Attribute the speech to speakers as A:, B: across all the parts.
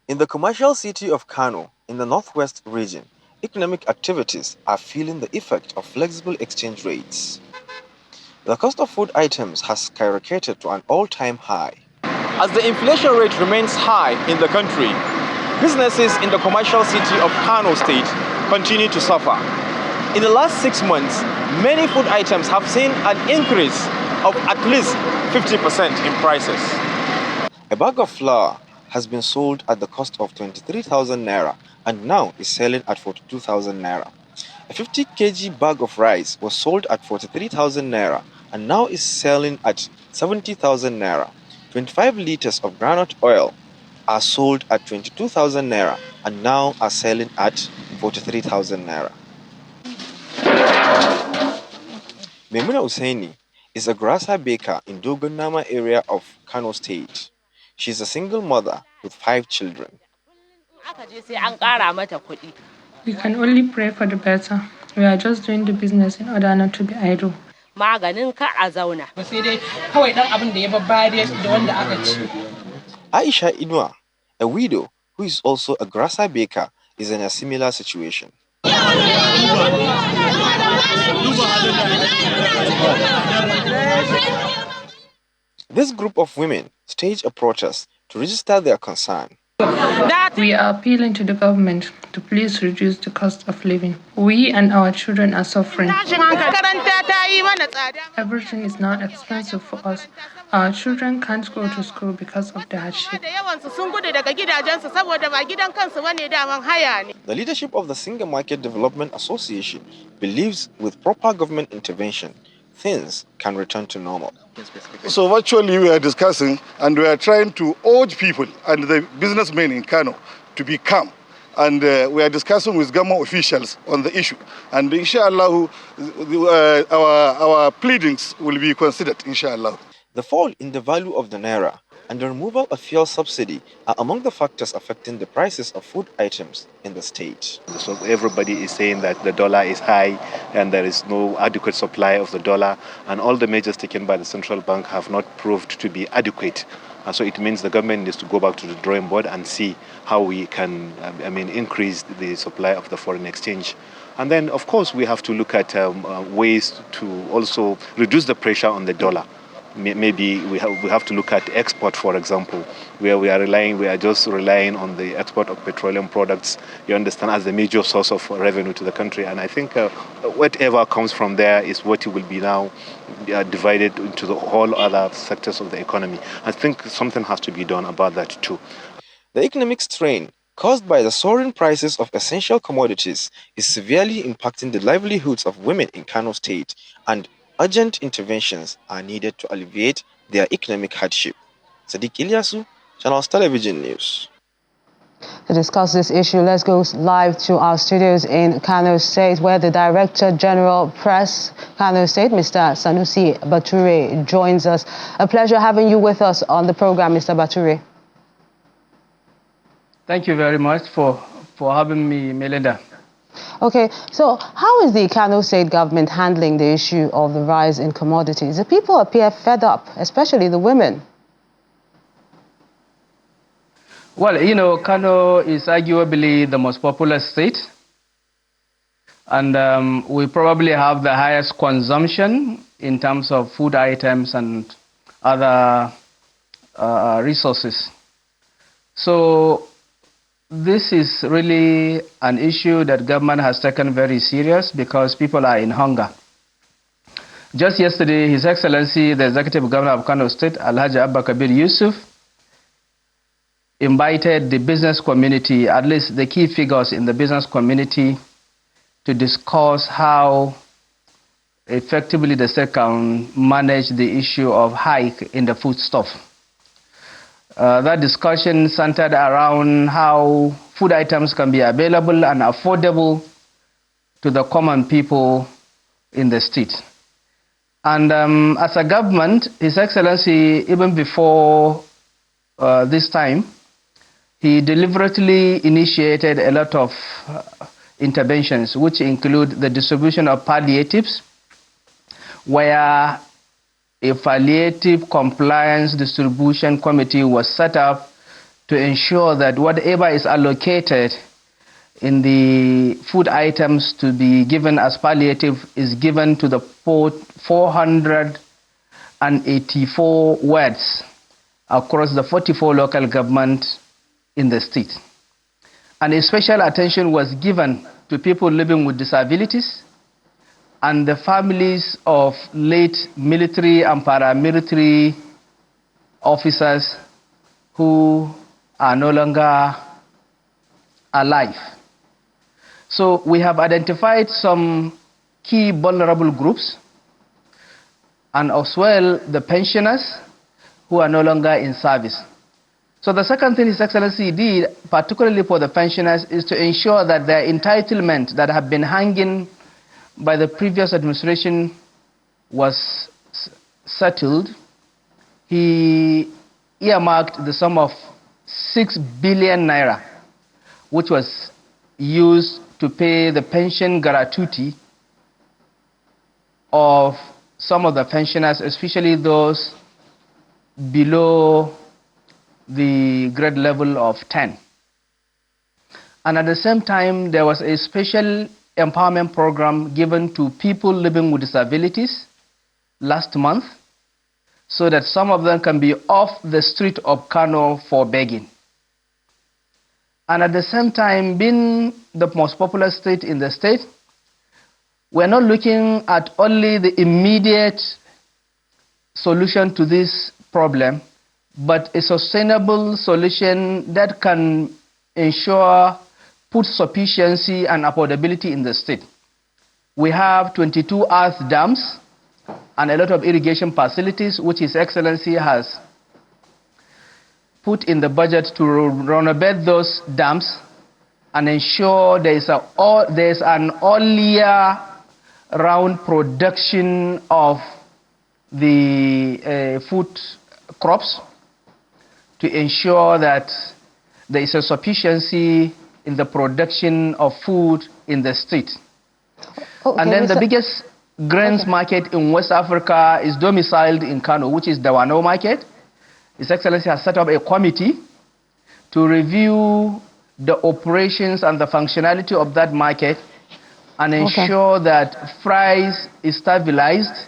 A: In the commercial city of Kano, in the northwest region, economic activities are feeling the effect of flexible exchange rates. The cost of food items has skyrocketed to an all-time high. As the inflation rate remains high in the country, businesses in the commercial city of Kano State continue to suffer. In the last 6 months, many food items have seen an increase of at least 50% in prices. A bag of flour has been sold at the cost of 23,000 naira and now is selling at 42,000 naira. A 50 kg bag of rice was sold at 43,000 naira and now is selling at 70,000 naira. 25 liters of groundnut oil are sold at 22,000 naira and now are selling at 43,000 naira. Memuna Usaini is a grasser baker in Dogon Nama area of Kano State. She is a single mother with 5 children.
B: We can only pray for the better. We are just doing the business in order not to be idle.
A: Aisha Inua, a widow who is also a grasser baker, is in a similar situation. This group of women staged a protest to register their concern.
B: We are appealing to the government to please reduce the cost of living. We and our children are suffering. Everything is now expensive for us. Our children can't go to school because of the hardship.
A: The leadership of the Single Market Development Association believes with proper government intervention, things can return to normal.
C: So virtually we are discussing and we are trying to urge people and the businessmen in Kano to be calm. And we are discussing with government officials on the issue. And inshallah, our pleadings will be considered, inshallah.
A: The fall in the value of the naira and the removal of fuel subsidy are among the factors affecting the prices of food items in the state.
D: So everybody is saying that the dollar is high and there is no adequate supply of the dollar, and all the measures taken by the central bank have not proved to be adequate. So it means the government needs to go back to the drawing board and see how we can increase the supply of the foreign exchange. And then, of course, we have to look at ways to also reduce the pressure on the dollar. Maybe we have to look at export, for example, where we are just relying on the export of petroleum products, you understand, as the major source of revenue to the country. And I think whatever comes from there is what will be now divided into the whole other sectors of the economy. I think something has to be done about that too.
A: The economic strain caused by the soaring prices of essential commodities is severely impacting the livelihoods of women in Kano State, and urgent interventions are needed to alleviate their economic hardship. Sadiq Ilyasu, Channels Television News.
E: To discuss this issue, let's go live to our studios in Kano State, where the Director General Press, Kano State, Mr. Sanusi Bature, joins us. A pleasure having you with us on the program, Mr. Bature.
F: Thank you very much for having me, Melinda.
E: Okay, so how is the Kano State government handling the issue of the rise in commodities? The people appear fed up, especially the women.
F: Well, you know, Kano is arguably the most populous state, and we probably have the highest consumption in terms of food items and other resources. So this is really an issue that government has taken very serious because people are in hunger. Just yesterday, His Excellency, the Executive Governor of Kano State, Alhaji Abba Kabir Yusuf, invited the business community, at least the key figures in the business community, to discuss how effectively the state can manage the issue of hike in the foodstuff. That discussion centered around how food items can be available and affordable to the common people in the state. And as a government, His Excellency, even before this time, he deliberately initiated a lot of interventions, which include the distribution of palliatives, where a palliative compliance distribution committee was set up to ensure that whatever is allocated in the food items to be given as palliative is given to the 484 wards across the 44 local governments in the state. And a special attention was given to people living with disabilities and the families of late military and paramilitary officers who are no longer alive. So we have identified some key vulnerable groups and as well the pensioners who are no longer in service. So the second thing His Excellency did, particularly for the pensioners, is to ensure that their entitlement that have been hanging by the previous administration was settled. He earmarked the sum of 6 billion naira, which was used to pay the pension gratuity of some of the pensioners, especially those below the grade level of 10. And at the same time, there was a special empowerment program given to people living with disabilities last month, so that some of them can be off the street of Kano for begging. And at the same time, being the most populous state in the state, we're not looking at only the immediate solution to this problem, but a sustainable solution that can ensure food sufficiency and affordability in the state. We have 22 earth dams and a lot of irrigation facilities, which His Excellency has put in the budget to renovate those dams and ensure there is an all-year round production of the food crops to ensure that there is a sufficiency in the production of food in the state. Okay, and then the biggest grains market in West Africa is domiciled in Kano, which is the Wano market. His Excellency has set up a committee to review the operations and the functionality of that market and ensure that price is stabilized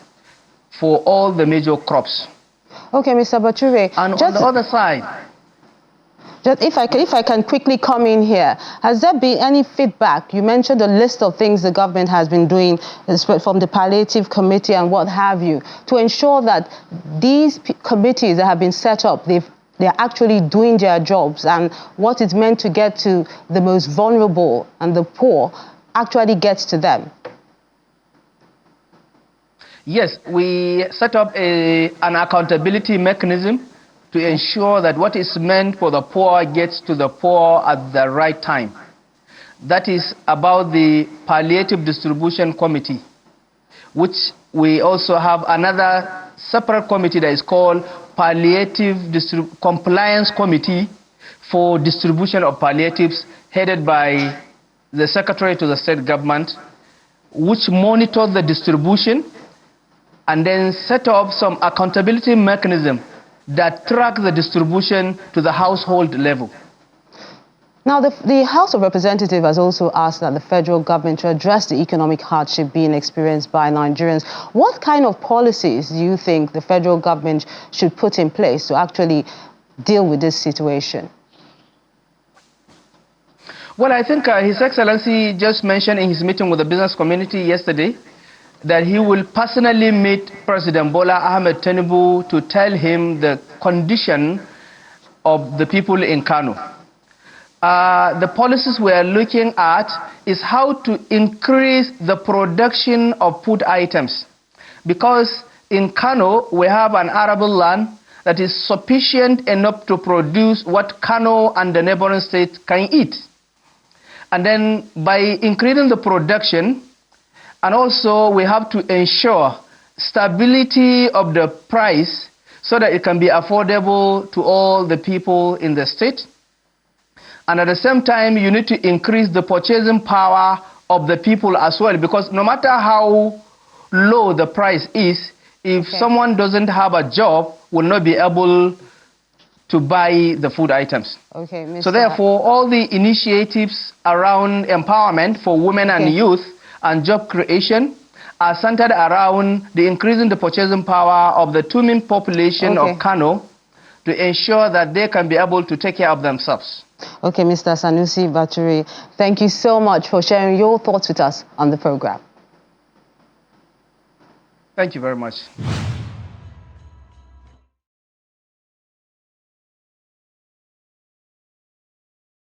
F: for all the major crops.
E: Okay, Mr. Bature.
F: And on the other side,
E: just if I can quickly come in here, has there been any feedback? You mentioned a list of things the government has been doing from the palliative committee and what have you, to ensure that these committees that have been set up, they're actually doing their jobs, and what is meant to get to the most vulnerable and the poor actually gets to them.
F: Yes, we set up an accountability mechanism to ensure that what is meant for the poor gets to the poor at the right time. That is about the palliative distribution committee, which we also have another separate committee that is called palliative compliance committee for distribution of palliatives, headed by the secretary to the state government, which monitors the distribution and then set up some accountability mechanism that track the distribution to the household level.
E: Now, the House of Representatives has also asked that the federal government to address the economic hardship being experienced by Nigerians. What kind of policies do you think the federal government should put in place to actually deal with this situation?
F: Well, I think His Excellency just mentioned in his meeting with the business community yesterday that he will personally meet President Bola Ahmed Tinubu to tell him the condition of the people in Kano. The policies we are looking at is how to increase the production of food items, because in Kano we have an arable land that is sufficient enough to produce what Kano and the neighboring states can eat. And then by increasing the production, and also we have to ensure stability of the price so that it can be affordable to all the people in the state. And at the same time, you need to increase the purchasing power of the people as well, because no matter how low the price is, if someone doesn't have a job, will not be able to buy the food items.
E: Okay, Mr.
F: So therefore, all the initiatives around empowerment for women and youth and job creation are centered around the increasing the purchasing power of the 2 million population of Kano to ensure that they can be able to take care of themselves.
E: Okay, Mr. Sanusi Bature, thank you so much for sharing your thoughts with us on the program.
F: Thank you very much.